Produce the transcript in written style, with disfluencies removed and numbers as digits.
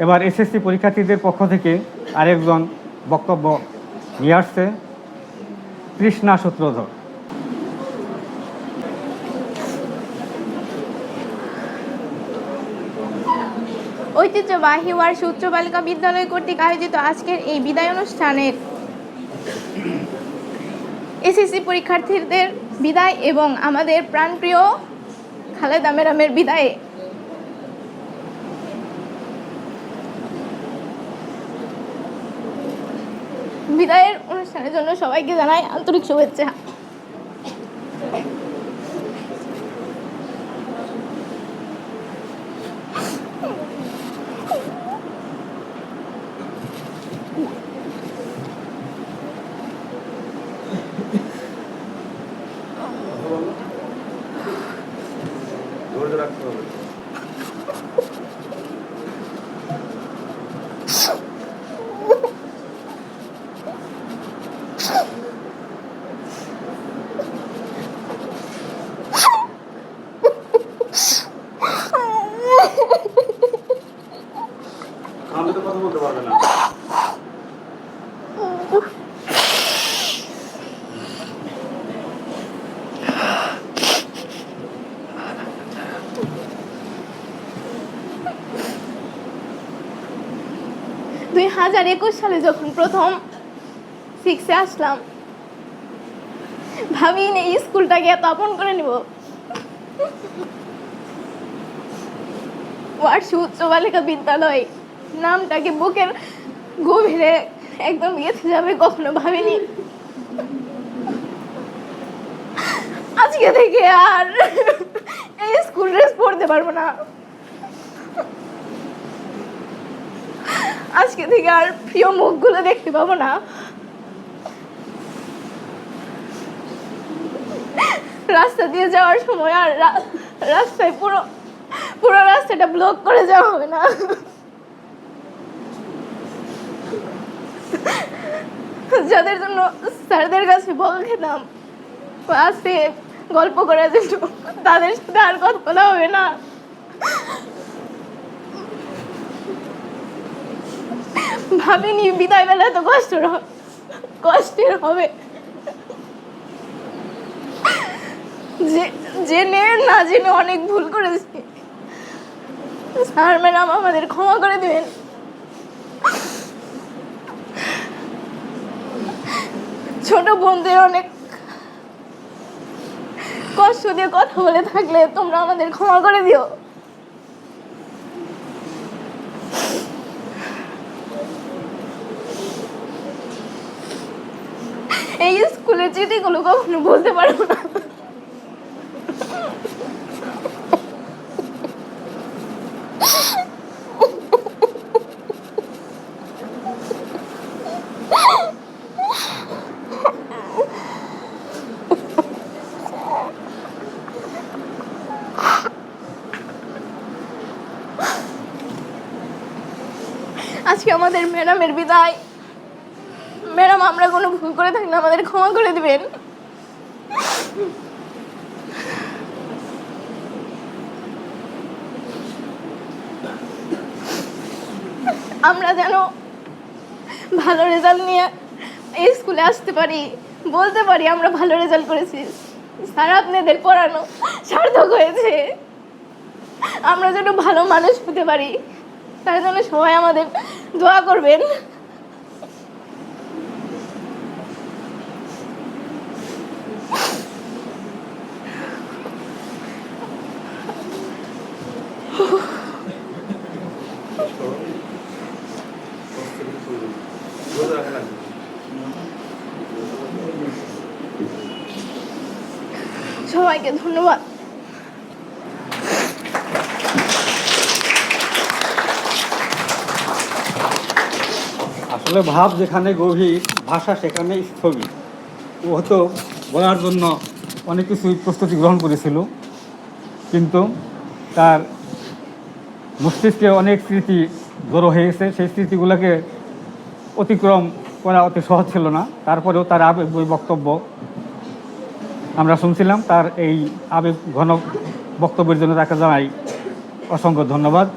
এবার এসএসসি পরীক্ষার্থীদের পক্ষ থেকে আরেকজন বক্তব্য নিয়ে আসছে তৃষ্ণা সূত্রধর। ঐতিহ্যবাহী ওয়ারশি উচ্চ বালিকা বিদ্যালয় কর্তৃক আয়োজিত আজকের এই বিদায় অনুষ্ঠানের এসএসসি পরীক্ষার্থীদের বিদায় এবং আমাদের প্রাণপ্রিয় খালেদা ম্যাডামের বিদায়ের অনুষ্ঠানের জন্য সবাইকে জানাই আন্তরিক শুভেচ্ছা। আমি তো কথা বলতে পারবে না। 2021 সালে যখন প্রথম 6-এ আসলাম, ভাবিনি এই স্কুলটাকে এত আপন করে নিব। ওয়ারশি উচ্চ বালিকা বিদ্যালয় নামটাকে বুকের গভীরে একদম গেঁথে যাবে কখনো ভাবিনি। আজকে থেকে আর এই স্কুল ড্রেস পরতে পারবো না। আজকে থেকে আর প্রিয় মুখগুলো দেখতে পাবো না। রাস্তা দিয়ে যাওয়ার সময় আর রাস্তায় পুরো রাস্তাটা ব্লক করে যাওয়া হবে না। যাদের জন্য স্যারদের কাছে বকা খেতাম, ক্লাসে গল্প করার জন্য, তাদের সাথে আর কথা বলা হবে না। ভাবিনি বিদায় বেলা এত কষ্টের হবে। জেনে না জেনে অনেক ভুল করেছি। স্যার ম্যাডাম আমাদের ক্ষমা করে দিবেন। ছোট বোনদের অনেক কষ্ট দিয়ে কথা বলে থাকলে তোমরা আমাদের ক্ষমা করে দিও। এই স্কুলের চিঠিগুলো কখনো বলতে পারবো না। আজকে আমাদের ম্যাডামের বিদায়। ম্যাডাম আমরা কোনো ভুল করে থাকলে আমাদের ক্ষমা করে দিবেন। আমরা যেন ভালো রেজাল্ট নিয়ে এই স্কুলে আসতে পারি, বলতে পারি আমরা ভালো রেজাল্ট করেছি, স্যার আপনাদের পড়ানো সার্থক হয়েছে। আমরা যেন ভালো মানুষ হতে পারি, তার জন্য সবাই আমাদের দোয়া করবেন। সবাইকে ধন্যবাদ। আসলে ভাব যেখানে গভীর, ভাষা সেখানে স্থবির। ও হয়তো বলার জন্য অনেক কিছুই প্রস্তুতি গ্রহণ করেছিল, কিন্তু তার মস্তিষ্কে অনেক স্মৃতি জড়ো হয়ে গেছে। সেই স্মৃতিগুলোকে অতিক্রম করা অতি সহজ ছিল না। তারপরেও তার আবেগময় বক্তব্য আমরা শুনছিলাম। তার এই আবেগ ঘন বক্তব্যের জন্য তাকে জানাই অসংখ্য ধন্যবাদ।